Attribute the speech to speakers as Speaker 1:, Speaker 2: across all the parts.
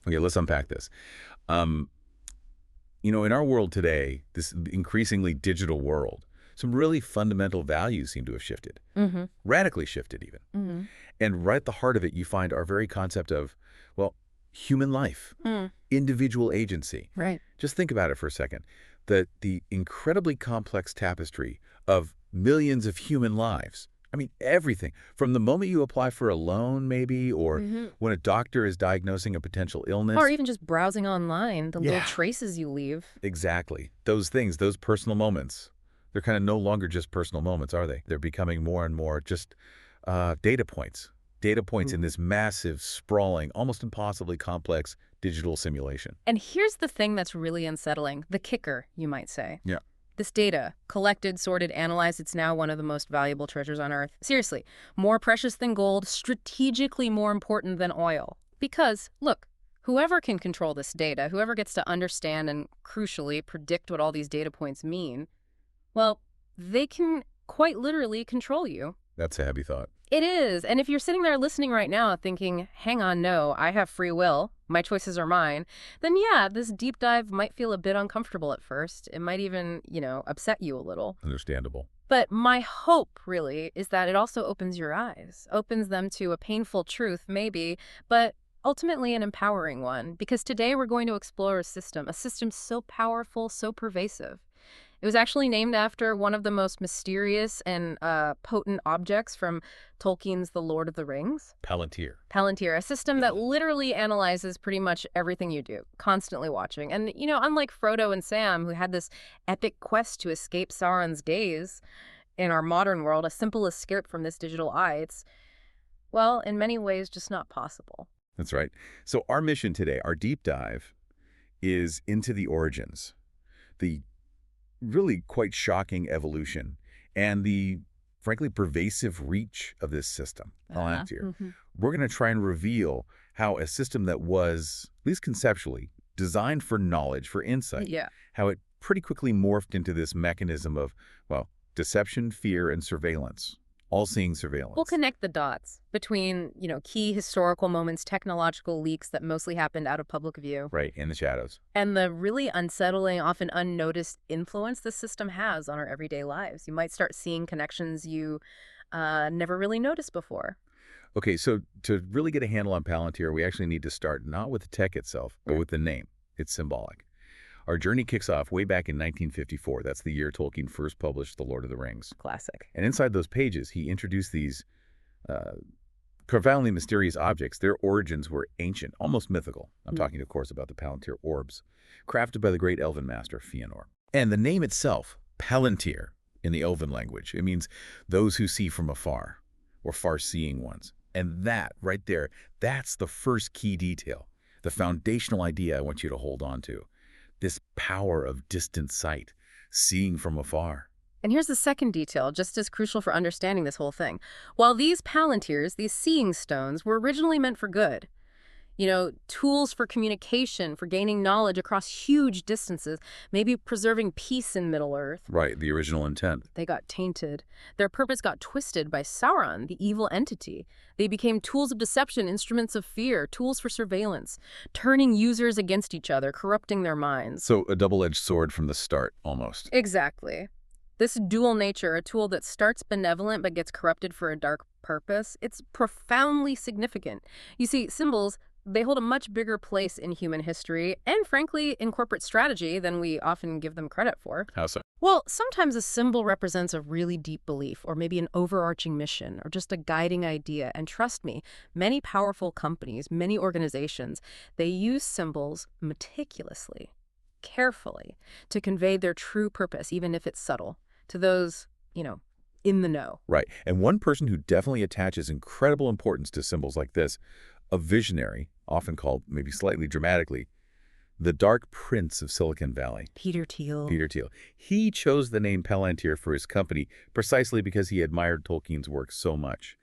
Speaker 1: Okay, let's unpack this. Um, in our world today, this increasingly digital world, some really fundamental values seem to have shifted,
Speaker 2: Mm-hmm.
Speaker 1: radically shifted even.
Speaker 2: Mm-hmm.
Speaker 1: And right at the heart of it, you find our very concept of, well, human life,
Speaker 2: Mm.
Speaker 1: individual agency.
Speaker 2: Right.
Speaker 1: Just think about it for a second. The incredibly complex tapestry of millions of human lives. I mean, everything. From the moment you apply for a loan, maybe, or
Speaker 2: Mm-hmm.
Speaker 1: when a doctor is diagnosing a potential
Speaker 2: Or
Speaker 1: illness.
Speaker 2: even just browsing online, the little
Speaker 1: Yeah,
Speaker 2: traces you leave.
Speaker 1: exactly. Those things, those personal moments, they're kind of no longer just personal moments, are they? They're becoming more and more just data points. Data points in
Speaker 2: Ooh.
Speaker 1: this massive, sprawling, almost impossibly complex digital simulation.
Speaker 2: And here's the thing that's really unsettling, the kicker, you might say.
Speaker 1: Yeah.
Speaker 2: This data, collected, sorted, analyzed, it's now one of the most valuable treasures on Earth. Seriously, more precious than gold, strategically more important than oil. Because, look, whoever can control this data, whoever gets to understand and, crucially, predict what all these data points mean, well, they can quite literally control you.
Speaker 1: That's a heavy thought.
Speaker 2: It is. And if you're sitting there listening right now thinking, hang on, no, I have free will, my choices are mine, then yeah, this deep dive might feel a bit uncomfortable at first. It might even, upset you a little.
Speaker 1: Understandable.
Speaker 2: But my hope, really, is that it also opens your eyes, opens them to a painful truth, maybe, but ultimately an empowering one. Because today we're going to explore a system so powerful, so pervasive. It was actually named after one of the most mysterious and potent objects from Tolkien's The Lord of the Rings.
Speaker 1: Palantir.
Speaker 2: Palantir, a system that literally analyzes pretty much everything you do, constantly watching. And, unlike Frodo and Sam, who had this epic quest to escape Sauron's gaze, in our modern world, a simple escape from this digital eye, it's, well, in many ways, just not possible.
Speaker 1: That's right. So our mission today, our deep dive, is into the origins, the really quite shocking evolution, and the, frankly, pervasive reach of this system, Palantir.
Speaker 2: Mm-hmm.
Speaker 1: We're going to try and reveal how a system that was, at least conceptually, designed for knowledge, for insight,
Speaker 2: Yeah.
Speaker 1: how it pretty quickly morphed into this mechanism of, well, deception, fear, and surveillance, all-seeing surveillance.
Speaker 2: We'll connect the dots between, key historical moments, technological leaks that mostly happened out of public view,
Speaker 1: Right, in the shadows.
Speaker 2: and the really unsettling, often unnoticed influence the system has on our everyday lives. You might start seeing connections you never really noticed before.
Speaker 1: Okay, so to really get a handle on Palantir, we actually need to start not with the tech itself, but with the name. It's symbolic. Our journey kicks off way back in 1954. That's the year Tolkien first published The Lord of the Rings.
Speaker 2: Classic.
Speaker 1: And inside those pages, he introduced these profoundly mysterious objects. Their origins were ancient, almost mythical. I'm talking, of course, about the Palantir orbs, crafted by the great elven master Fëanor. And the name itself, Palantir, in the elven language, it means those who see from afar, or far-seeing ones. And that, right there, that's the first key detail, the foundational idea I want you to hold on to. This power of distant sight, seeing from afar.
Speaker 2: And here's the second detail, just as crucial for understanding this whole thing. While these Palantirs, these seeing stones, were originally meant for good, tools for communication, for gaining knowledge across huge distances, maybe preserving peace in Middle-earth,
Speaker 1: Right, the original intent.
Speaker 2: they got tainted. Their purpose got twisted by Sauron, the evil entity. They became tools of deception, instruments of fear, tools for surveillance, turning users against each other, corrupting their minds.
Speaker 1: So a double-edged sword from the start, almost.
Speaker 2: Exactly. This dual nature, a tool that starts benevolent but gets corrupted for a dark purpose, it's profoundly significant. You see, symbols, they hold a much bigger place in human history and, frankly, in corporate strategy than we often give them credit for.
Speaker 1: How so?
Speaker 2: Well, sometimes a symbol represents a really deep belief or maybe an overarching mission or just a guiding idea. And trust me, many powerful companies, many organizations, they use symbols meticulously, carefully, to convey their true purpose, even if it's subtle, to those, in the know.
Speaker 1: Right. And one person who definitely attaches incredible importance to symbols like this, a visionary, often called, maybe slightly dramatically, the Dark Prince of Silicon Valley.
Speaker 2: Peter Thiel.
Speaker 1: Peter Thiel. He chose the name Palantir for his company precisely because he admired Tolkien's work so much.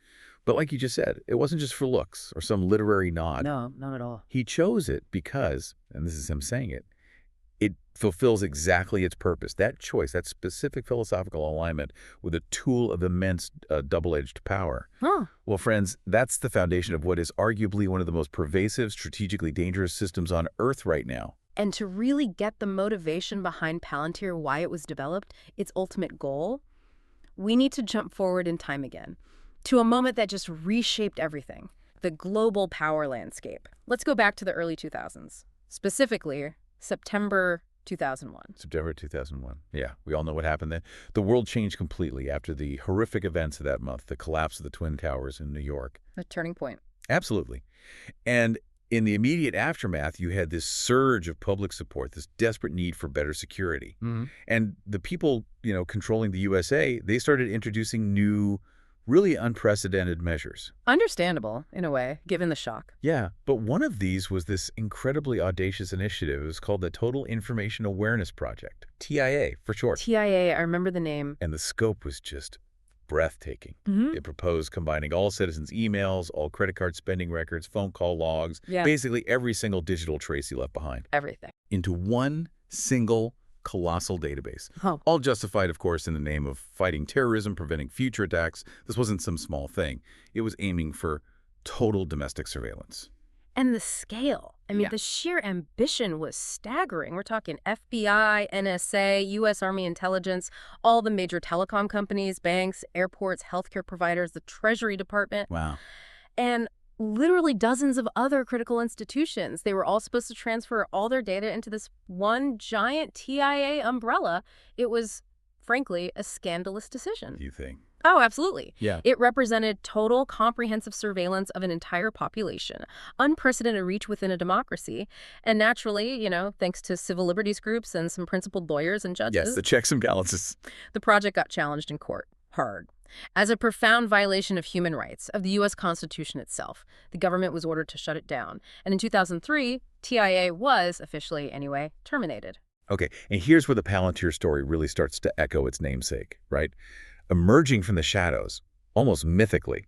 Speaker 1: But like you just said, it wasn't just for looks or some literary nod.
Speaker 2: No, not at all.
Speaker 1: He chose it because, and this is him saying it, it fulfills exactly its purpose. That choice, that specific philosophical alignment with a tool of immense double-edged power.
Speaker 2: Huh.
Speaker 1: Well, friends, that's the foundation of what is arguably one of the most pervasive, strategically dangerous systems on Earth right now.
Speaker 2: And to really get the motivation behind Palantir, why it was developed, its ultimate goal, we need to jump forward in time again to a moment that just reshaped everything, the global power landscape. Let's go back to the early 2000s, specifically September 2001.
Speaker 1: September 2001. Yeah, we all know what happened then. The world changed completely after the horrific events of that month, the collapse of the Twin Towers in New York.
Speaker 2: A turning point.
Speaker 1: Absolutely. And in the immediate aftermath, you had this surge of public support, this desperate need for better security. And the people, controlling the USA, they started introducing new, really unprecedented measures.
Speaker 2: Understandable, in a way, given the shock.
Speaker 1: Yeah, but one of these was this incredibly audacious initiative. It was called the Total Information Awareness Project, TIA for short.
Speaker 2: TIA, I remember the name.
Speaker 1: And the scope was just breathtaking. It proposed combining all citizens' emails, all credit card spending records, phone call logs, basically every single digital trace you left behind.
Speaker 2: Everything.
Speaker 1: Into one single colossal database.
Speaker 2: Oh.
Speaker 1: All justified, of course, in the name of fighting terrorism, preventing future attacks. This wasn't some small thing. It was aiming for total domestic surveillance.
Speaker 2: And the scale. I mean, the sheer ambition was staggering. We're talking FBI, NSA, U.S. Army intelligence, all the major telecom companies, banks, airports, healthcare providers, the Treasury Department.
Speaker 1: Wow.
Speaker 2: And literally dozens of other critical institutions. They were all supposed to transfer all their data into this one giant TIA umbrella. It was, frankly, a scandalous decision.
Speaker 1: You think?
Speaker 2: Oh, absolutely.
Speaker 1: Yeah.
Speaker 2: It represented total comprehensive surveillance of an entire population, unprecedented reach within a democracy, and naturally, thanks to civil liberties groups and some principled lawyers and judges.
Speaker 1: Yes, the checks and balances.
Speaker 2: The project got challenged in court, hard. As a profound violation of human rights, of the U.S. Constitution itself, the government was ordered to shut it down. And in 2003, TIA was, officially anyway, terminated.
Speaker 1: Okay, and here's where the Palantir story really starts to echo its namesake, right? Emerging from the shadows, almost mythically.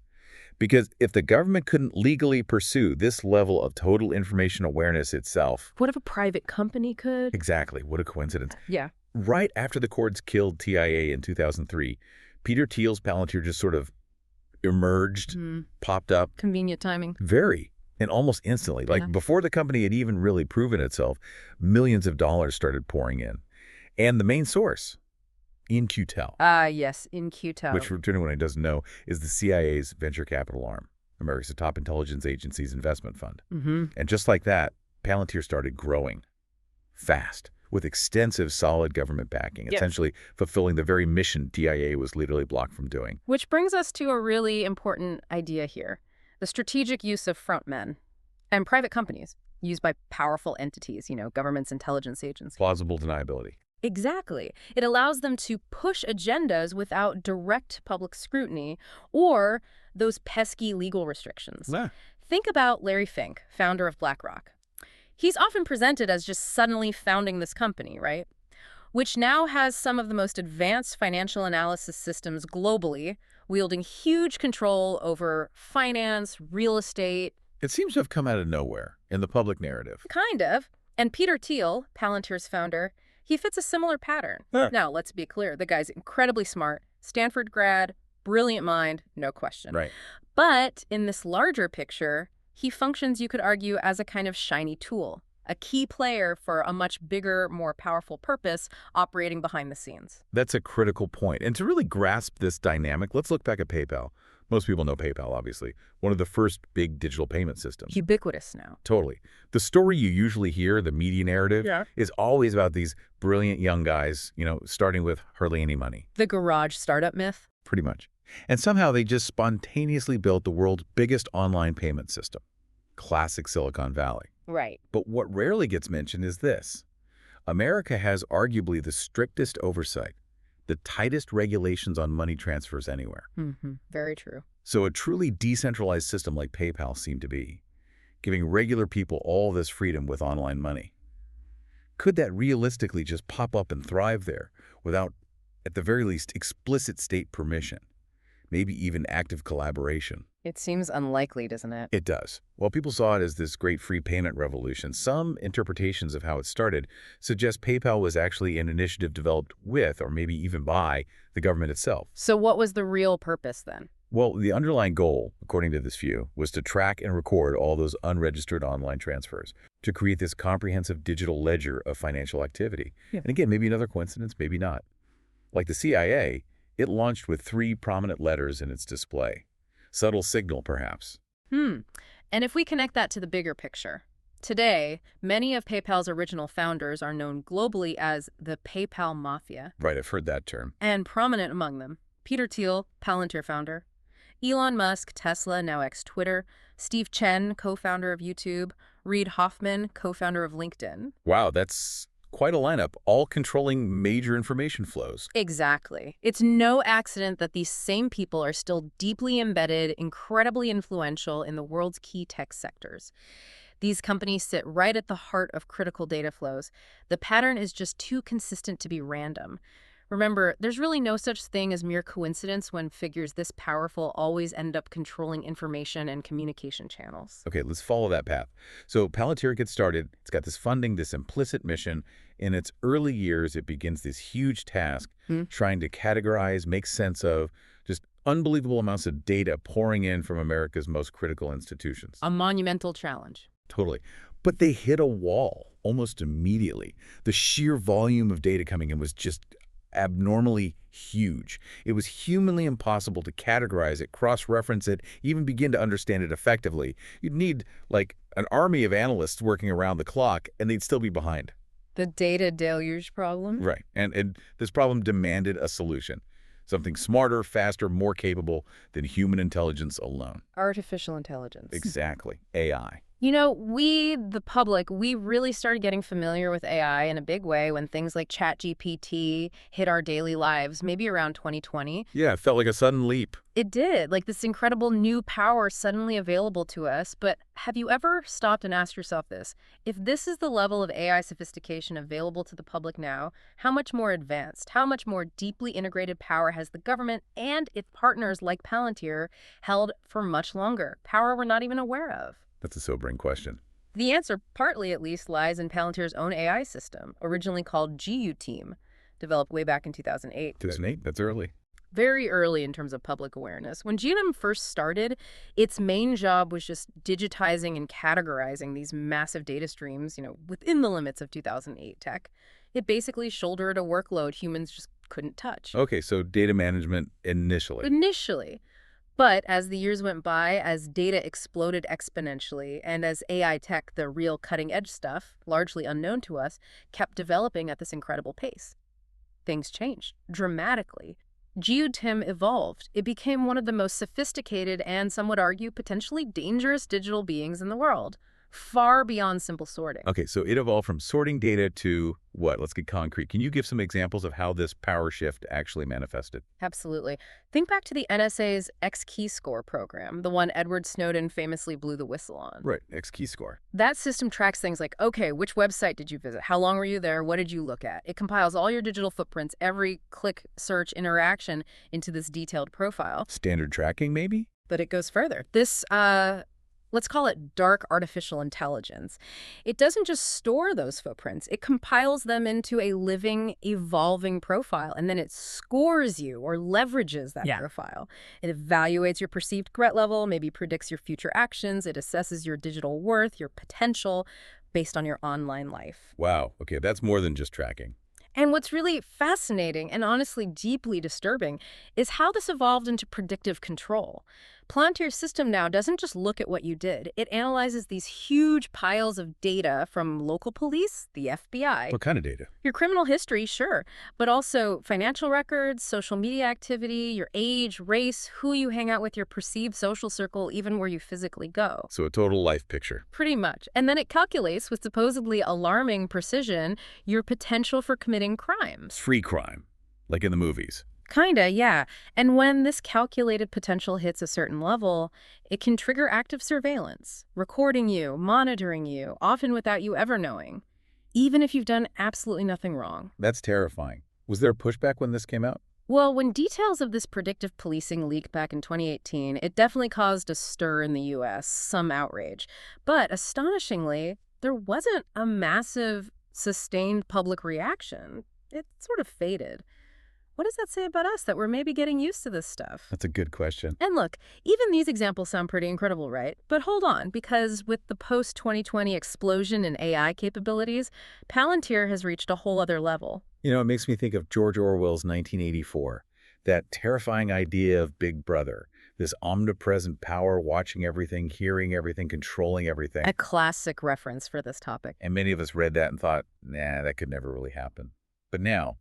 Speaker 1: Because if the government couldn't legally pursue this level of total information awareness itself...
Speaker 2: What if a private company could?
Speaker 1: Exactly. What a coincidence.
Speaker 2: Yeah.
Speaker 1: Right after the courts killed TIA in 2003, Peter Thiel's Palantir just sort of emerged, popped up.
Speaker 2: Convenient timing.
Speaker 1: Very. And almost instantly. Like before the company had even really proven itself, millions of dollars started pouring in. And the main source... In-Q-Tel.
Speaker 2: Yes, In-Q-Tel.
Speaker 1: Which, for anyone who doesn't know, is the CIA's venture capital arm, America's top intelligence agency's investment fund. And just like that, Palantir started growing fast with extensive, solid government backing, essentially fulfilling the very mission TIA was literally blocked from doing.
Speaker 2: Which brings us to a really important idea here. The strategic use of frontmen and private companies used by powerful entities, government's intelligence agencies.
Speaker 1: Plausible deniability.
Speaker 2: Exactly. It allows them to push agendas without direct public scrutiny or those pesky legal restrictions. Think about Larry Fink, founder of BlackRock. He's often presented as just suddenly founding this company, right? Which now has some of the most advanced financial analysis systems globally, wielding huge control over finance, real estate.
Speaker 1: It seems to have come out of nowhere in the public narrative.
Speaker 2: Kind of. And Peter Thiel, Palantir's founder, he fits a similar pattern. Now, let's be clear. The guy's incredibly smart, Stanford grad, brilliant mind, no question.
Speaker 1: Right.
Speaker 2: But in this larger picture, he functions, you could argue, as a kind of shiny tool, a key player for a much bigger, more powerful purpose operating behind the scenes.
Speaker 1: That's a critical point. And to really grasp this dynamic, let's look back at PayPal. Most people know PayPal, obviously. One of the first big digital payment systems.
Speaker 2: Ubiquitous now.
Speaker 1: Totally. The story you usually hear, the media narrative, is always about these brilliant young guys, starting with hardly any money.
Speaker 2: The garage startup myth?
Speaker 1: Pretty much. And somehow they just spontaneously built the world's biggest online payment system. Classic Silicon Valley.
Speaker 2: Right.
Speaker 1: But what rarely gets mentioned is this. America has arguably the strictest oversight, the tightest regulations on money transfers anywhere.
Speaker 2: Very true.
Speaker 1: So a truly decentralized system like PayPal seemed to be, giving regular people all this freedom with online money. Could that realistically just pop up and thrive there without, at the very least, explicit state permission? maybe even active collaboration.
Speaker 2: It seems unlikely, doesn't it?
Speaker 1: It does. While people saw it as this great free payment revolution, some interpretations of how it started suggest PayPal was actually an initiative developed with, or maybe even by, the government itself.
Speaker 2: So what was the real purpose then?
Speaker 1: Well, the underlying goal, according to this view, was to track and record all those unregistered online transfers, to create this comprehensive digital ledger of financial activity.
Speaker 2: Yeah.
Speaker 1: And again, maybe another coincidence, maybe not. Like the CIA, it launched with 3 prominent letters in its display. Subtle signal, perhaps.
Speaker 2: And if we connect that to the bigger picture, today, many of PayPal's original founders are known globally as the PayPal Mafia.
Speaker 1: Right, I've heard that term.
Speaker 2: And prominent among them, Peter Thiel, Palantir founder, Elon Musk, Tesla, now ex-Twitter, Steve Chen, co-founder of YouTube, Reid Hoffman, co-founder of LinkedIn.
Speaker 1: Wow, that's quite a lineup, all controlling major information flows.
Speaker 2: Exactly. It's no accident that these same people are still deeply embedded, incredibly influential in the world's key tech sectors. These companies sit right at the heart of critical data flows. The pattern is just too consistent to be random. Remember, there's really no such thing as mere coincidence when figures this powerful always end up controlling information and communication channels.
Speaker 1: Okay, let's follow that path. So Palantir gets started. It's got this funding, this implicit mission. In its early years, it begins this huge task trying to categorize, make sense of just unbelievable amounts of data pouring in from America's most critical institutions.
Speaker 2: A monumental challenge.
Speaker 1: Totally. But they hit a wall almost immediately. The sheer volume of data coming in was just abnormally huge. It was humanly impossible to categorize it, cross-reference it, even begin to understand it effectively. You'd need, like, an army of analysts working around the clock, and they'd still be behind.
Speaker 2: The data deluge problem?
Speaker 1: Right. And this problem demanded a solution. Something smarter, faster, more capable than human intelligence alone.
Speaker 2: Artificial intelligence.
Speaker 1: Exactly. AI.
Speaker 2: You know, we, the public, we really started getting familiar with AI in a big way when things like ChatGPT hit our daily lives, maybe around 2020.
Speaker 1: Yeah, it felt like a sudden leap.
Speaker 2: It did, like this incredible new power suddenly available to us. But have you ever stopped and asked yourself this? If this is the level of AI sophistication available to the public now, how much more advanced, how much more deeply integrated power has the government and its partners like Palantir held for much longer? Power we're not even aware of.
Speaker 1: That's a sobering question.
Speaker 2: The answer, partly at least, lies in Palantir's own AI system, originally called GU Team, developed way back in 2008.
Speaker 1: 2008? That's early.
Speaker 2: Very early in terms of public awareness. When GM first started, its main job was just digitizing and categorizing these massive data streams, within the limits of 2008 tech. It basically shouldered a workload humans just couldn't touch.
Speaker 1: Okay, so data management initially.
Speaker 2: Initially. But as the years went by, as data exploded exponentially, and as AI tech, the real cutting-edge stuff, largely unknown to us, kept developing at this incredible pace, things changed dramatically. GeoTIM evolved. It became one of the most sophisticated and, some would argue, potentially dangerous digital beings in the world, far beyond simple sorting.
Speaker 1: Okay, so it evolved from sorting data to what? Let's get concrete. Can you give some examples of how this power shift actually manifested?
Speaker 2: Absolutely. Think back to the NSA's X-Keyscore program, the one Edward Snowden famously blew the whistle on.
Speaker 1: Right, X-Keyscore.
Speaker 2: That system tracks things like, okay, which website did you visit? How long were you there? What did you look at? It compiles all your digital footprints, every click, search, interaction into this detailed profile.
Speaker 1: Standard tracking, maybe?
Speaker 2: But it goes further. This, let's call it dark artificial intelligence. It doesn't just store those footprints. It compiles them into a living, evolving profile, and then it scores you or leverages that profile. It evaluates your perceived threat level, maybe predicts your future actions. It assesses your digital worth, your potential, based on your online life.
Speaker 1: Wow. Okay, that's more than just tracking.
Speaker 2: And what's really fascinating and honestly deeply disturbing is how this evolved into predictive control. Palantir's system now doesn't just look at what you did. It analyzes these huge piles of data from local police, the FBI.
Speaker 1: What kind of data?
Speaker 2: Your criminal history, sure, but also financial records, social media activity, your age, race, who you hang out with, your perceived social circle, even where you physically go.
Speaker 1: So a total life picture.
Speaker 2: Pretty much. And then it calculates with supposedly alarming precision your potential for committing crimes.
Speaker 1: Free crime, like in the movies.
Speaker 2: Kinda, yeah. And when this calculated potential hits a certain level, it can trigger active surveillance, recording you, monitoring you, often without you ever knowing, even if you've done absolutely nothing wrong.
Speaker 1: That's terrifying. Was there pushback when this came out?
Speaker 2: Well, when details of this predictive policing leaked back in 2018, it definitely caused a stir in the US, some outrage. But astonishingly, there wasn't a massive, sustained public reaction. It sort of faded. What does that say about us that we're maybe getting used to this stuff?
Speaker 1: That's a good question.
Speaker 2: And look, even these examples sound pretty incredible, right? But hold on, because with the post-2020 explosion in AI capabilities, Palantir has reached a whole other level.
Speaker 1: It makes me think of George Orwell's 1984, that terrifying idea of Big Brother, this omnipresent power watching everything, hearing everything, controlling everything.
Speaker 2: A classic reference for this topic.
Speaker 1: And many of us read that and thought, nah, that could never really happen. But now,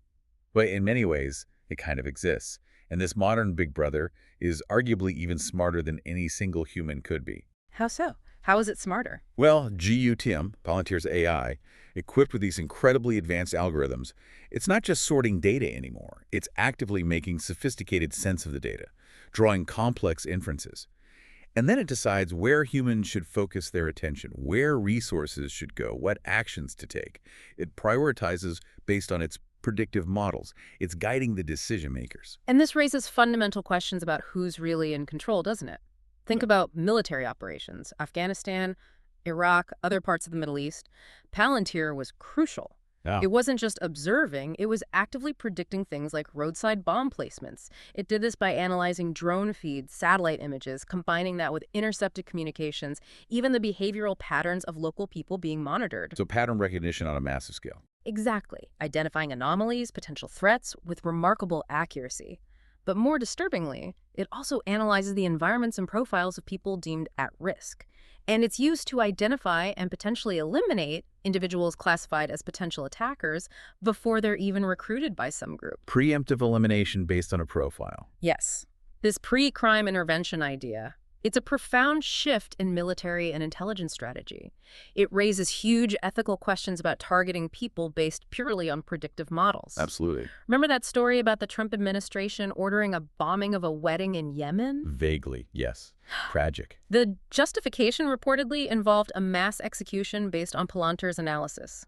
Speaker 1: well, in many ways, it kind of exists. And this modern Big Brother is arguably even smarter than any single human could be.
Speaker 2: How so? How is it smarter?
Speaker 1: Well, GUTM, Palantir's AI, equipped with these incredibly advanced algorithms, it's not just sorting data anymore. It's actively making sophisticated sense of the data, drawing complex inferences. And then it decides where humans should focus their attention, where resources should go, what actions to take. It prioritizes based on its predictive models. It's guiding the decision makers.
Speaker 2: And this raises fundamental questions about who's really in control, doesn't it? Think about military operations, Afghanistan, Iraq, other parts of the Middle East. Palantir was crucial.
Speaker 1: Yeah.
Speaker 2: It wasn't just observing, it was actively predicting things like roadside bomb placements. It did this by analyzing drone feeds, satellite images, combining that with intercepted communications, even the behavioral patterns of local people being monitored.
Speaker 1: So pattern recognition on a massive scale.
Speaker 2: Exactly, identifying anomalies, potential threats, with remarkable accuracy. But more disturbingly, it also analyzes the environments and profiles of people deemed at risk. And it's used to identify and potentially eliminate individuals classified as potential attackers before they're even recruited by some group.
Speaker 1: Preemptive elimination based on a profile.
Speaker 2: Yes, this pre-crime intervention idea, it's a profound shift in military and intelligence strategy. It raises huge ethical questions about targeting people based purely on predictive models.
Speaker 1: Absolutely.
Speaker 2: Remember that story about the Trump administration ordering a bombing of a wedding in Yemen?
Speaker 1: Vaguely, yes. Tragic.
Speaker 2: The justification reportedly involved a mass execution based on Palantir's analysis.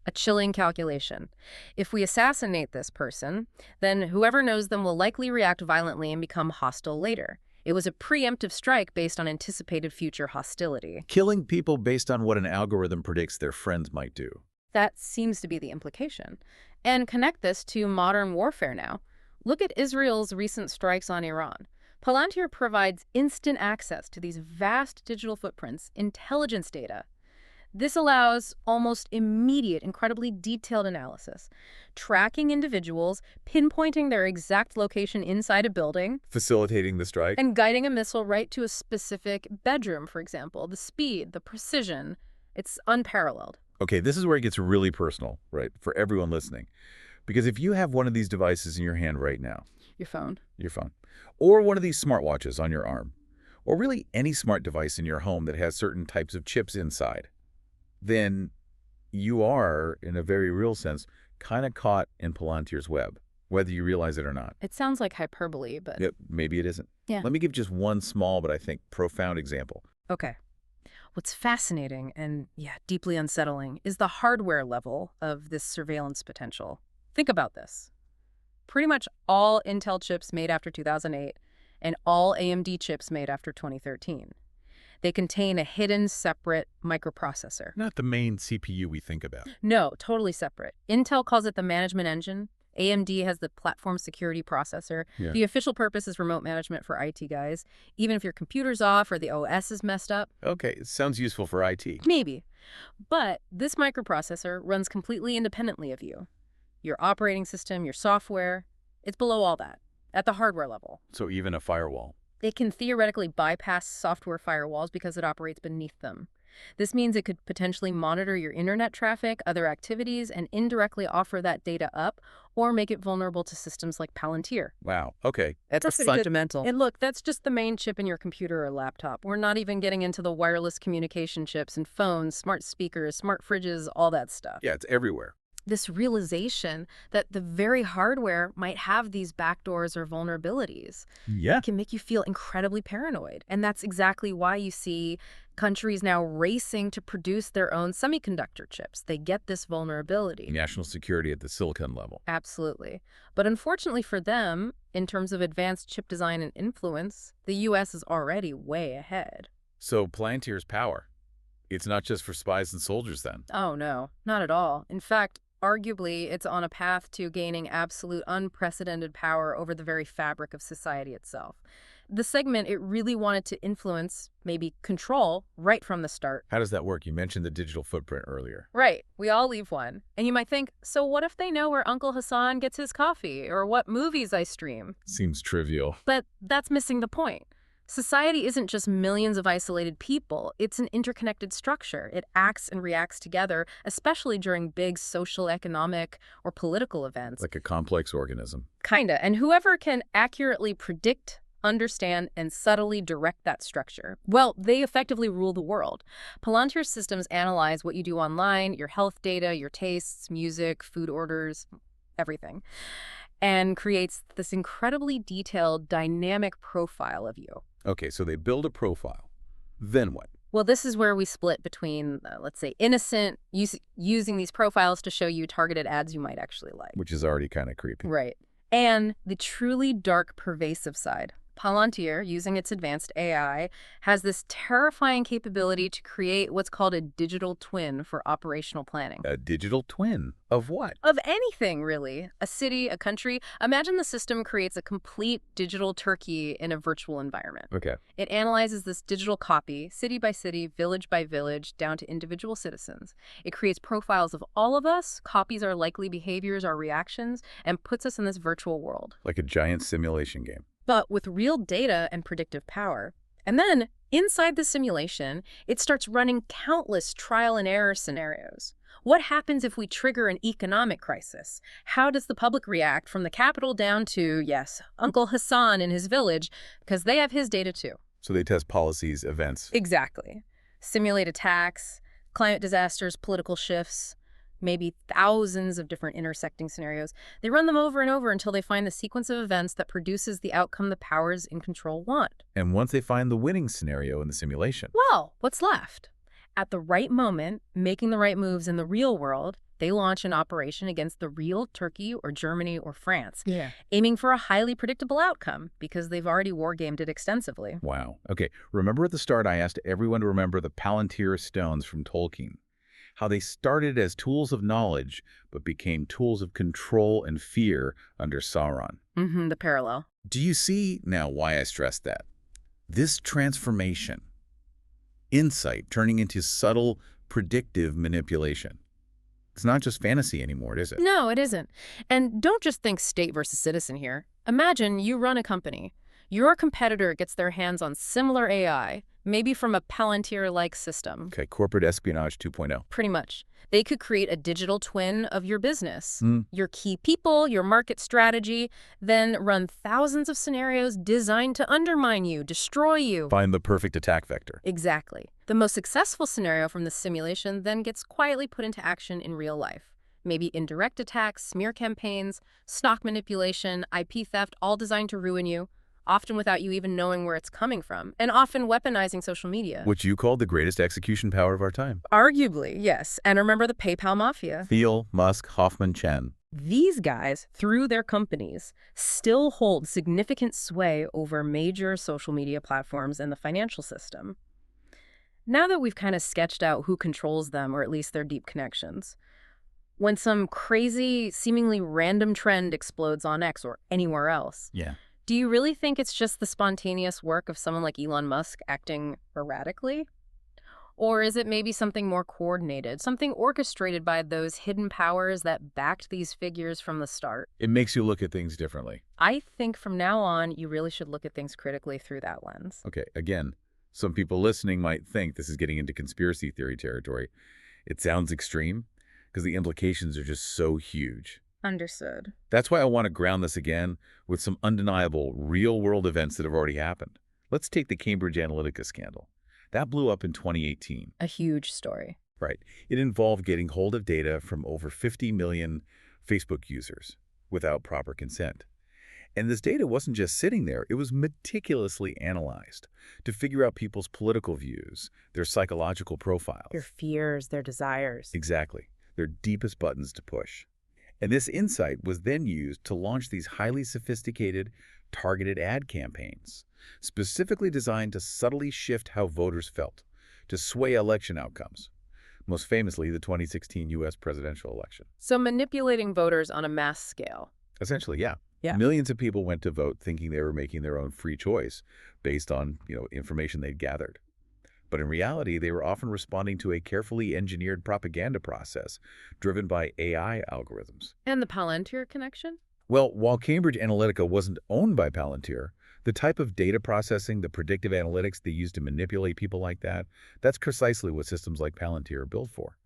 Speaker 2: A chilling calculation. If we assassinate this person, then whoever knows them will likely react violently and become hostile later. It was a preemptive strike based on anticipated future hostility.
Speaker 1: Killing people based on what an algorithm predicts their friends might do.
Speaker 2: That seems to be the implication. And connect this to modern warfare now. Look at Israel's recent strikes on Iran. Palantir provides instant access to these vast digital footprints, intelligence data. This allows almost immediate, incredibly detailed analysis, tracking individuals, pinpointing their exact location inside a building,
Speaker 1: Facilitating the strike.
Speaker 2: and guiding a missile right to a specific bedroom, for example. The speed, the precision, it's unparalleled.
Speaker 1: Okay, this is where it gets really personal, right, for everyone listening. Because if you have one of these devices in your hand right now,
Speaker 2: Your phone.
Speaker 1: or one of these smartwatches on your arm, or really any smart device in your home that has certain types of chips inside, then you are, in a very real sense, kind of caught in Palantir's web, whether you realize it or not.
Speaker 2: It sounds like hyperbole, but...
Speaker 1: Yep, maybe it isn't.
Speaker 2: Yeah.
Speaker 1: Let me give just one small but I think profound example.
Speaker 2: Okay. What's fascinating and, deeply unsettling is the hardware level of this surveillance potential. Think about this. Pretty much all Intel chips made after 2008 and all AMD chips made after 2013. They contain a hidden, separate microprocessor.
Speaker 1: Not the main CPU we think about.
Speaker 2: No, totally separate. Intel calls it the management engine. AMD has the platform security processor.
Speaker 1: Yeah.
Speaker 2: The official purpose is remote management for IT guys, even if your computer's off or the OS is messed up.
Speaker 1: Okay, it sounds useful for IT.
Speaker 2: Maybe. But this microprocessor runs completely independently of you. Your operating system, your software, it's below all that, at the hardware level.
Speaker 1: So even a firewall.
Speaker 2: It can theoretically bypass software firewalls because it operates beneath them. This means it could potentially monitor your internet traffic, other activities, and indirectly offer that data up or make it vulnerable to systems like Palantir.
Speaker 1: Wow, okay.
Speaker 2: That's fundamental. And look, that's just the main chip in your computer or laptop. We're not even getting into the wireless communication chips and phones, smart speakers, smart fridges, all that stuff.
Speaker 1: Yeah, it's everywhere.
Speaker 2: This realization that the very hardware might have these backdoors or vulnerabilities
Speaker 1: Yeah.
Speaker 2: can make you feel incredibly paranoid. And that's exactly why you see Countries now racing to produce their own semiconductor chips. They get this vulnerability.
Speaker 1: National security at the silicon level.
Speaker 2: Absolutely. But unfortunately for them, in terms of advanced chip design and influence, the U.S. is already way ahead.
Speaker 1: So Palantir's power, it's not just for spies and soldiers then.
Speaker 2: Oh, no, not at all. In fact, arguably, it's on a path to gaining absolute unprecedented power over the very fabric of society itself. The segment, it really wanted to influence, maybe control, right from the start.
Speaker 1: How does that work? You mentioned the digital footprint earlier.
Speaker 2: Right. We all leave one. And you might think, so what if they know where Uncle Hassan gets his coffee or what movies I stream?
Speaker 1: Seems trivial.
Speaker 2: But that's missing the point. Society isn't just millions of isolated people. It's an interconnected structure. It acts and reacts together, especially during big social, economic, or political events.
Speaker 1: Like a complex organism.
Speaker 2: Kinda. And whoever can accurately predict, understand, and subtly direct that structure, well, they effectively rule the world. Palantir systems analyze what you do online, your health data, your tastes, music, food orders, everything, and creates this incredibly detailed, dynamic profile of you.
Speaker 1: Okay, so they build a profile. Then what?
Speaker 2: Well, this is where we split between, let's say, innocent, using these profiles to show you targeted ads you might actually like.
Speaker 1: Which is already kind of creepy.
Speaker 2: Right. And the truly dark, pervasive side. Palantir, using its advanced AI, has this terrifying capability to create what's called a digital twin for operational planning.
Speaker 1: A digital twin? Of what?
Speaker 2: Of anything, really. A city, a country. Imagine the system creates a complete digital Turkey in a virtual environment.
Speaker 1: Okay.
Speaker 2: It analyzes this digital copy, city by city, village by village, down to individual citizens. It creates profiles of all of us, copies our likely behaviors, our reactions, and puts us in this virtual world.
Speaker 1: Like a giant simulation game.
Speaker 2: But with real data and predictive power. And then, inside the simulation, it starts running countless trial and error scenarios. What happens if we trigger an economic crisis? How does the public react from the capital down to, yes, Uncle Hassan in his village, because they have his data too.
Speaker 1: So they test policies, events.
Speaker 2: Exactly. Simulate attacks, climate disasters, political shifts, maybe thousands of different intersecting scenarios. They run them over and over until they find the sequence of events that produces the outcome the powers in control want.
Speaker 1: And once they find the winning scenario in the simulation.
Speaker 2: Well, what's left? At the right moment, making the right moves in the real world, they launch an operation against the real Turkey or Germany or France, aiming for a highly predictable outcome because they've already wargamed it extensively.
Speaker 1: Wow. Okay, remember at the start I asked everyone to remember the Palantir stones from Tolkien. How they started as tools of knowledge, but became tools of control and fear under Sauron.
Speaker 2: The parallel.
Speaker 1: Do you see now why I stressed that? This transformation, insight turning into subtle, predictive manipulation. It's not just fantasy anymore, is it?
Speaker 2: No, it isn't. And don't just think state versus citizen here. Imagine you run a company. Your competitor gets their hands on similar AI, maybe from a Palantir-like system.
Speaker 1: Okay, corporate espionage 2.0.
Speaker 2: Pretty much. They could create a digital twin of your business, your key people, your market strategy, then run thousands of scenarios designed to undermine you, destroy you.
Speaker 1: Find the perfect attack vector.
Speaker 2: Exactly. The most successful scenario from the simulation then gets quietly put into action in real life. Maybe indirect attacks, smear campaigns, stock manipulation, IP theft, all designed to ruin you, often without you even knowing where it's coming from, and often weaponizing social media.
Speaker 1: Which you called the greatest execution power of our time.
Speaker 2: Arguably, yes. And remember the PayPal mafia.
Speaker 1: Thiel, Musk, Hoffman, Chen.
Speaker 2: These guys, through their companies, still hold significant sway over major social media platforms and the financial system. Now that we've kind of sketched out who controls them, or at least their deep connections, when some crazy, seemingly random trend explodes on X or anywhere else, do you really think it's just the spontaneous work of someone like Elon Musk acting erratically? Or is it maybe something more coordinated, something orchestrated by those hidden powers that backed these figures from the start?
Speaker 1: It makes you look at things differently.
Speaker 2: I think from now on, you really should look at things critically through that lens.
Speaker 1: Okay, again, some people listening might think this is getting into conspiracy theory territory. It sounds extreme because the implications are just so huge.
Speaker 2: Understood.
Speaker 1: That's why I want to ground this again with some undeniable real-world events that have already happened. Let's take the Cambridge Analytica scandal. That blew up in 2018.
Speaker 2: A huge story.
Speaker 1: Right. It involved getting hold of data from over 50 million Facebook users without proper consent. And this data wasn't just sitting there, it was meticulously analyzed to figure out people's political views, their psychological
Speaker 3: Their
Speaker 1: profiles.
Speaker 3: fears, their desires.
Speaker 1: Exactly, their deepest buttons to push. And this insight was then used to launch these highly sophisticated, targeted ad campaigns, specifically designed to subtly shift how voters felt, to sway election outcomes. Most famously, the 2016 U.S. presidential election.
Speaker 2: So manipulating voters on a mass scale.
Speaker 1: Essentially, yeah.
Speaker 3: Yeah.
Speaker 1: Millions of people went to vote thinking they were making their own free choice based on, information they'd gathered. But in reality, they were often responding to a carefully engineered propaganda process driven by AI algorithms.
Speaker 2: And the Palantir connection?
Speaker 1: Well, while Cambridge Analytica wasn't owned by Palantir, the type of data processing, the predictive analytics they used to manipulate people like that, that's precisely what systems like Palantir are built for.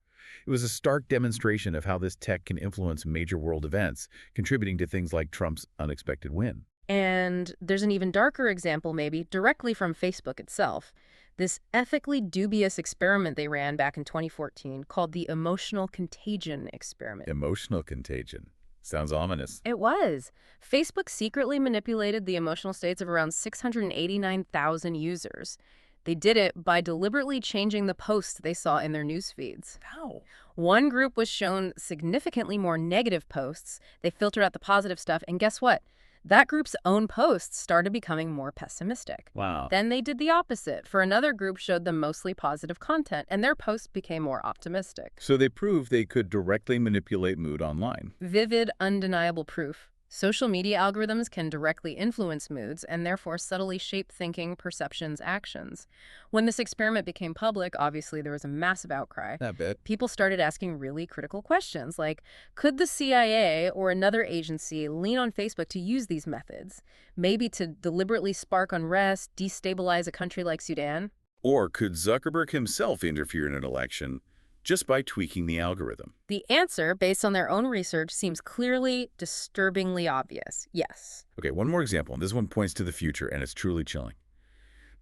Speaker 1: It was a stark demonstration of how this tech can influence major world events, contributing to things like Trump's unexpected win.
Speaker 2: And there's an even darker example, maybe, directly from Facebook itself. This ethically dubious experiment they ran back in 2014 called the emotional contagion experiment.
Speaker 1: Emotional contagion. Sounds ominous.
Speaker 2: It was. Facebook secretly manipulated the emotional states of around 689,000 users. They did it by deliberately changing the posts they saw in their news feeds.
Speaker 1: How?
Speaker 2: One group was shown significantly more negative posts. They filtered out the positive stuff, and guess what? That group's own posts started becoming more pessimistic.
Speaker 1: Wow.
Speaker 2: Then they did the opposite. For another group showed them mostly positive content, and their posts became more optimistic.
Speaker 1: So they proved they could directly manipulate mood online.
Speaker 2: Vivid, undeniable proof. Social media algorithms can directly influence moods and therefore subtly shape thinking, perceptions, actions. When this experiment became public, obviously there was a massive outcry.
Speaker 1: I bet.
Speaker 2: People started asking really critical questions like, could the CIA or another agency lean on Facebook to use these methods? Maybe to deliberately spark unrest, destabilize a country like Sudan?
Speaker 1: Or could Zuckerberg himself interfere in an election just by tweaking the algorithm?
Speaker 2: The answer, based on their own research, seems clearly, disturbingly obvious. Yes.
Speaker 1: Okay, one more example, and this one points to the future, and it's truly chilling.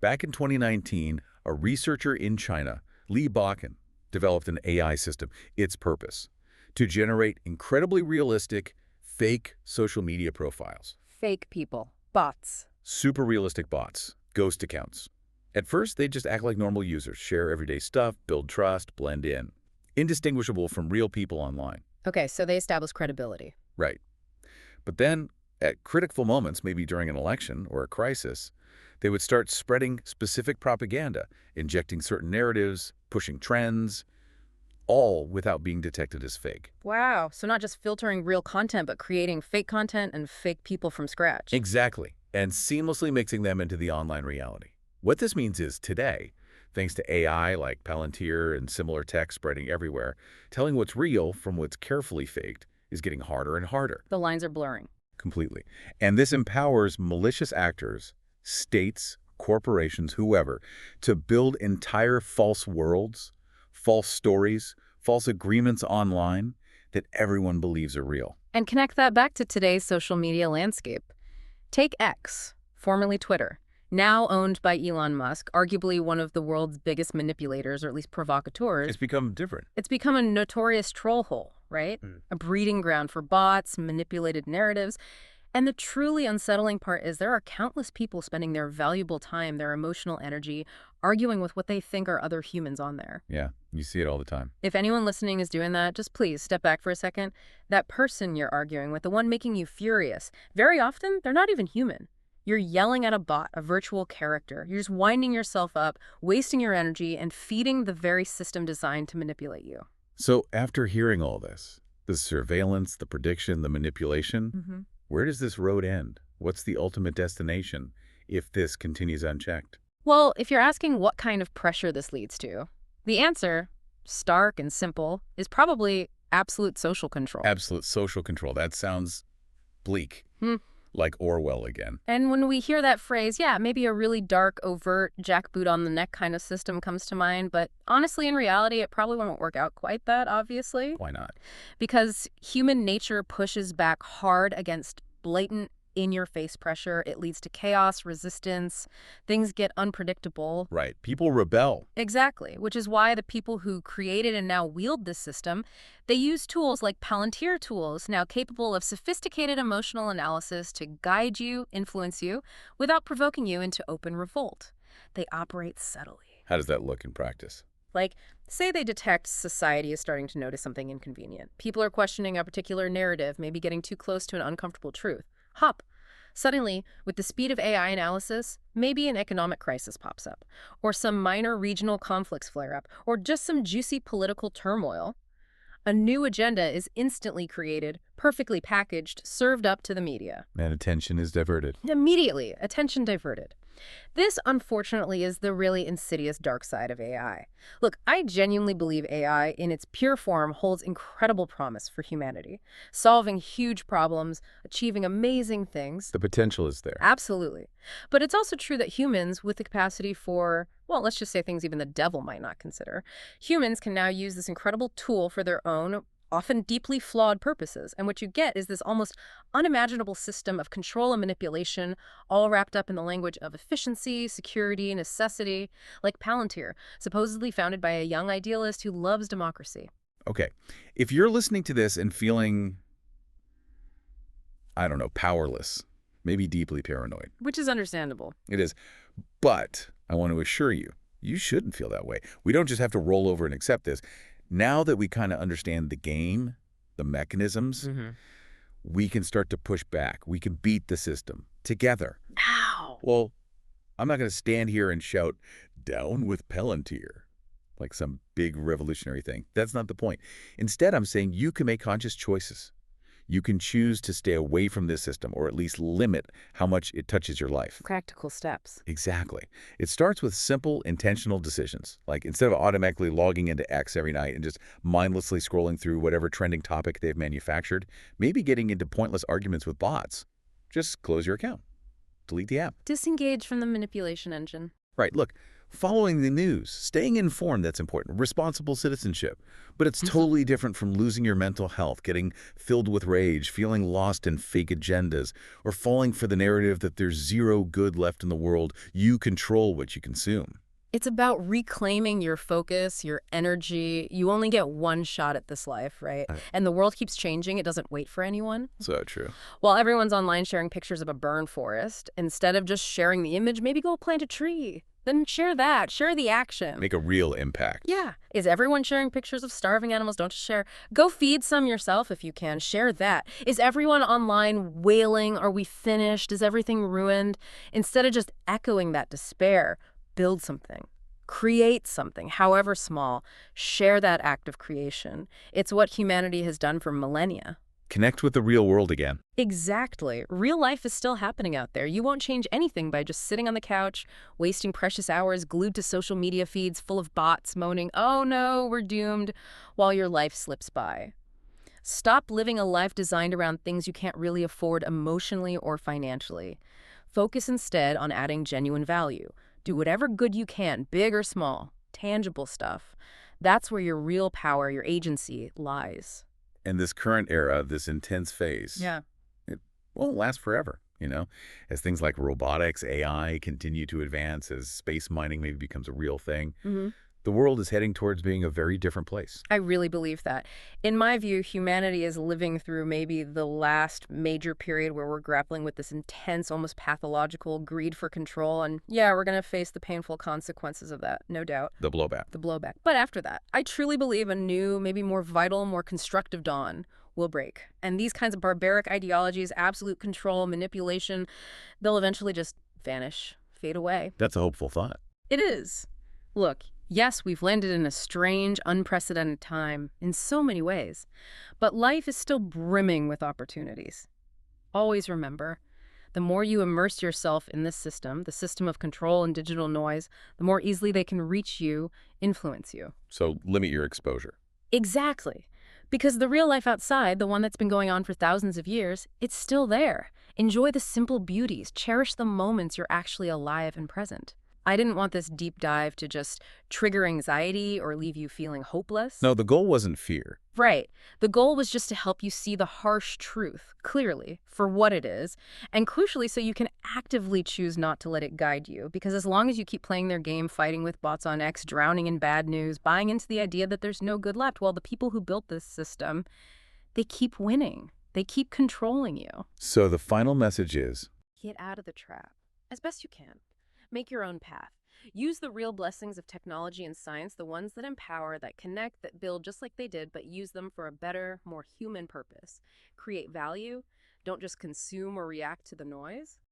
Speaker 1: Back in 2019, a researcher in China, Li Baocan, developed an AI system. Its purpose: to generate incredibly realistic, fake social media profiles.
Speaker 2: Fake people. Bots.
Speaker 1: Super realistic bots, ghost accounts. At first, they just act like normal users, share everyday stuff, build trust, blend in. Indistinguishable from real people online.
Speaker 2: Okay, so they establish credibility.
Speaker 1: Right. But then, at critical moments, maybe during an election or a crisis, they would start spreading specific propaganda, injecting certain narratives, pushing trends, all without being detected as fake.
Speaker 2: Wow. So not just filtering real content, but creating fake content and fake people from scratch.
Speaker 1: Exactly. And seamlessly mixing them into the online reality. What this means is today, thanks to AI like Palantir and similar tech spreading everywhere, telling what's real from what's carefully faked is getting harder and harder.
Speaker 2: The lines are blurring.
Speaker 1: Completely. And this empowers malicious actors, states, corporations, whoever, to build entire false worlds, false stories, false agreements online that everyone believes are real.
Speaker 2: And connect that back to today's social media landscape. Take X, formerly Twitter, now owned by Elon Musk, arguably one of the world's biggest manipulators, or at least provocateurs.
Speaker 1: It's become different.
Speaker 2: It's become a notorious troll hole, right? A breeding ground for bots, manipulated narratives. And the truly unsettling part is there are countless people spending their valuable time, their emotional energy, arguing with what they think are other humans on there.
Speaker 1: Yeah, you see it all the time.
Speaker 2: If anyone listening is doing that, just please step back for a second. That person you're arguing with, the one making you furious, very often they're not even human. You're yelling at a bot, a virtual character. You're just winding yourself up, wasting your energy, and feeding the very system designed to manipulate you.
Speaker 1: So after hearing all this, the surveillance, the prediction, the manipulation, where does this road end? What's the ultimate destination if this continues unchecked?
Speaker 2: Well, if you're asking what kind of pressure this leads to, the answer, stark and simple, is probably absolute social control.
Speaker 1: Absolute social control. That sounds bleak. Like Orwell again.
Speaker 2: And when we hear that phrase, yeah, maybe a really dark, overt, jackboot on the neck kind of system comes to mind. But honestly, in reality, it probably won't work out quite that, obviously.
Speaker 1: Why not?
Speaker 2: Because human nature pushes back hard against blatant, in-your-face pressure. It leads to chaos, resistance. Things get unpredictable.
Speaker 1: Right. People rebel.
Speaker 2: Exactly, which is why the people who created and now wield this system, they use tools like Palantir tools, now capable of sophisticated emotional analysis to guide you, influence you, without provoking you into open revolt. They operate subtly.
Speaker 1: How does that look in practice?
Speaker 2: Like, say they detect society is starting to notice something inconvenient. People are questioning a particular narrative, maybe getting too close to an uncomfortable truth. Hop. Suddenly, with the speed of AI analysis, maybe an economic crisis pops up, or some minor regional conflicts flare up, or just some juicy political turmoil. A new agenda is instantly created, perfectly packaged, served up to the media.
Speaker 1: And attention is diverted.
Speaker 2: Immediately, attention diverted. This, unfortunately, is the really insidious dark side of AI. Look, I genuinely believe AI, in its pure form, holds incredible promise for humanity, solving huge problems, achieving amazing things.
Speaker 1: The potential is there.
Speaker 2: Absolutely. But it's also true that humans, with the capacity for, well, let's just say things even the devil might not consider, humans can now use this incredible tool for their own, often deeply flawed purposes. And what you get is this almost unimaginable system of control and manipulation, all wrapped up in the language of efficiency, security, necessity, like Palantir, supposedly founded by a young idealist who loves democracy.
Speaker 1: Okay. If you're listening to this and feeling, I don't know, powerless, maybe deeply paranoid.
Speaker 2: Which is understandable.
Speaker 1: It is. But I want to assure you, you shouldn't feel that way. We don't just have to roll over and accept this. Now that we kind of understand the game, the mechanisms, we can start to push back. We can beat the system together.
Speaker 2: Ow!
Speaker 1: Well, I'm not going to stand here and shout, down with Palantir, like some big revolutionary thing. That's not the point. Instead, I'm saying you can make conscious choices. You can choose to stay away from this system, or at least limit how much it touches your life.
Speaker 2: Practical steps.
Speaker 1: Exactly. It starts with simple, intentional decisions. Like instead of automatically logging into X every night and just mindlessly scrolling through whatever trending topic they've manufactured, maybe getting into pointless arguments with bots. Just close your account. Delete the app.
Speaker 2: Disengage from the manipulation engine.
Speaker 1: Right. Look, following the news, staying informed, that's important. Responsible citizenship. But it's totally different from losing your mental health, getting filled with rage, feeling lost in fake agendas, or falling for the narrative that there's zero good left in the world. You control what you consume.
Speaker 2: It's about reclaiming your focus, your energy. You only get one shot at this life, right? And the world keeps changing. It doesn't wait for anyone.
Speaker 1: So true.
Speaker 2: While everyone's online sharing pictures of a burned forest, instead of just sharing the image, maybe go plant a tree. Then share that. Share the action.
Speaker 1: Make a real impact.
Speaker 2: Yeah. Is everyone sharing pictures of starving animals? Don't just share. Go feed some yourself if you can. Share that. Is everyone online wailing? Are we finished? Is everything ruined? Instead of just echoing that despair, build something. Create something, however small. Share that act of creation. It's what humanity has done for millennia.
Speaker 1: Connect with the real world again.
Speaker 2: Exactly. Real life is still happening out there. You won't change anything by just sitting on the couch, wasting precious hours glued to social media feeds full of bots moaning, "Oh no, we're doomed," while your life slips by. Stop living a life designed around things you can't really afford emotionally or financially. Focus instead on adding genuine value. Do whatever good you can, big or small, tangible stuff. That's where your real power, your agency, lies.
Speaker 1: In this current era, this intense phase, it won't last forever, as things like robotics, AI continue to advance, as space mining maybe becomes a real thing. The world is heading towards being a very different place.
Speaker 2: I really believe that. In my view, humanity is living through maybe the last major period where we're grappling with this intense, almost pathological greed for control. And yeah, we're going to face the painful consequences of that, no doubt.
Speaker 1: The blowback.
Speaker 2: The blowback. But after that, I truly believe a new, maybe more vital, more constructive dawn will break. And these kinds of barbaric ideologies, absolute control, manipulation, they'll eventually just vanish, fade away.
Speaker 1: That's a hopeful thought.
Speaker 2: It is. Look, yes, we've landed in a strange, unprecedented time in so many ways, but life is still brimming with opportunities. Always remember, the more you immerse yourself in this system, the system of control and digital noise, the more easily they can reach you, influence you.
Speaker 1: So limit your exposure.
Speaker 2: Exactly. Because the real life outside, the one that's been going on for thousands of years, it's still there. Enjoy the simple beauties. Cherish the moments you're actually alive and present. I didn't want this deep dive to just trigger anxiety or leave you feeling hopeless.
Speaker 1: No, the goal wasn't fear.
Speaker 2: Right. The goal was just to help you see the harsh truth clearly for what it is, and crucially, so you can actively choose not to let it guide you. Because as long as you keep playing their game, fighting with bots on X, drowning in bad news, buying into the idea that there's no good left, well, the people who built this system, they keep winning. They keep controlling you.
Speaker 1: So the final message is,
Speaker 2: Get out of the trap as best you can. Make your own path. Use the real blessings of technology and science, the ones that empower, that connect, that build just like they did, but use them for a better, more human purpose. Create value. Don't just consume or react to the noise.